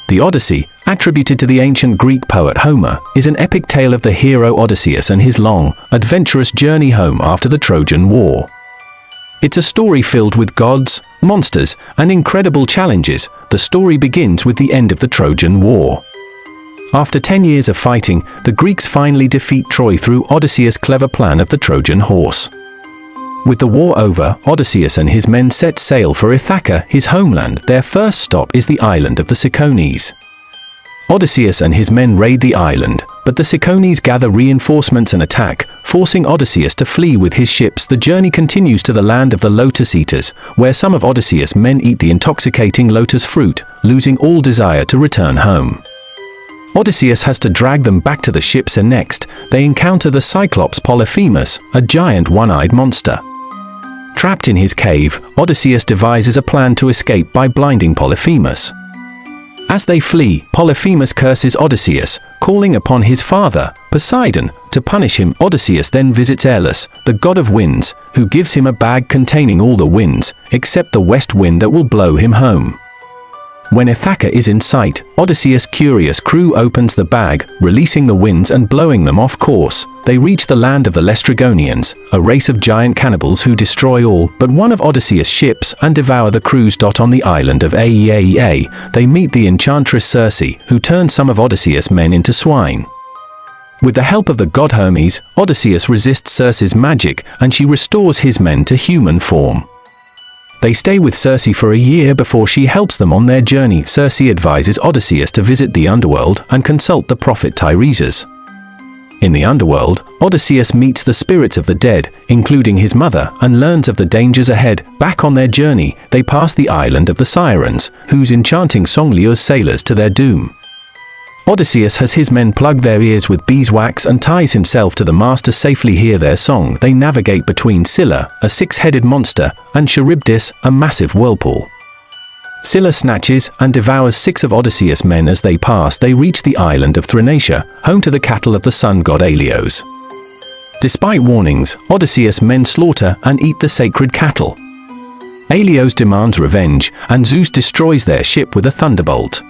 The Odyssey, attributed to the ancient Greek poet Homer, is an epic tale of the hero Odysseus and his long, adventurous journey home after the Trojan War. It's a story filled with gods, monsters, and incredible challenges. The story begins with the end of the Trojan War. After 10 years of fighting, the Greeks finally defeat Troy through Odysseus' clever plan of the Trojan horse. With the war over, Odysseus and his men set sail for Ithaca, his homeland. Their first stop is the island of the Cicones. Odysseus and his men raid the island, but the Cicones gather reinforcements and attack, forcing Odysseus to flee with his ships. The journey continues to the land of the Lotus Eaters, where some of Odysseus' men eat the intoxicating lotus fruit, losing all desire to return home. Odysseus has to drag them back to the ships, and next, they encounter the Cyclops Polyphemus, a giant one-eyed monster. Trapped in his cave, Odysseus devises a plan to escape by blinding Polyphemus. As they flee, Polyphemus curses Odysseus, calling upon his father, Poseidon, to punish him. Odysseus then visits Aeolus, the god of winds, who gives him a bag containing all the winds, except the west wind that will blow him home. When Ithaca is in sight, Odysseus' curious crew opens the bag, releasing the winds and blowing them off course. They reach the land of the Laestrygonians, a race of giant cannibals who destroy all but one of Odysseus' ships and devour the crews. On the island of Aeaea, they meet the enchantress Circe, who turns some of Odysseus' men into swine. With the help of the god Hermes, Odysseus resists Circe's magic, and she restores his men to human form. They stay with Circe for a year before she helps them on their journey. Circe advises Odysseus to visit the underworld and consult the prophet Tiresias. In the underworld, Odysseus meets the spirits of the dead, including his mother, and learns of the dangers ahead. Back on their journey, they pass the island of the Sirens, whose enchanting song lures sailors to their doom. Odysseus has his men plug their ears with beeswax and ties himself to the mast to safely hear their song. They navigate between Scylla, a six-headed monster, and Charybdis, a massive whirlpool. Scylla snatches and devours 6 of Odysseus' men. As they pass, they reach the island of Thrinacia, home to the cattle of the sun god Helios. Despite warnings, Odysseus' men slaughter and eat the sacred cattle. Helios demands revenge, and Zeus destroys their ship with a thunderbolt.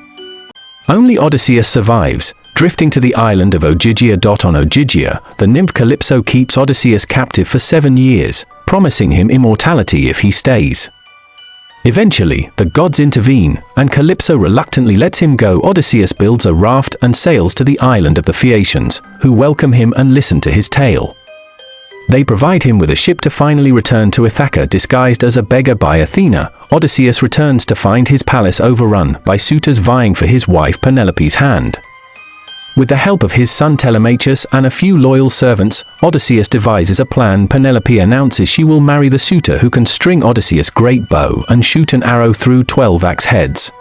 Only Odysseus survives, drifting to the island of Ogygia. On Ogygia, the nymph Calypso keeps Odysseus captive for 7 years, promising him immortality if he stays. Eventually, the gods intervene, and Calypso reluctantly lets him go. Odysseus builds a raft and sails to the island of the Phaeacians, who welcome him and listen to his tale. They provide him with a ship to finally return to Ithaca. Disguised as a beggar by Athena, Odysseus returns to find his palace overrun by suitors vying for his wife Penelope's hand. With the help of his son Telemachus and a few loyal servants, Odysseus devises a plan. Penelope announces she will marry the suitor who can string Odysseus' great bow and shoot an arrow through 12 axe heads.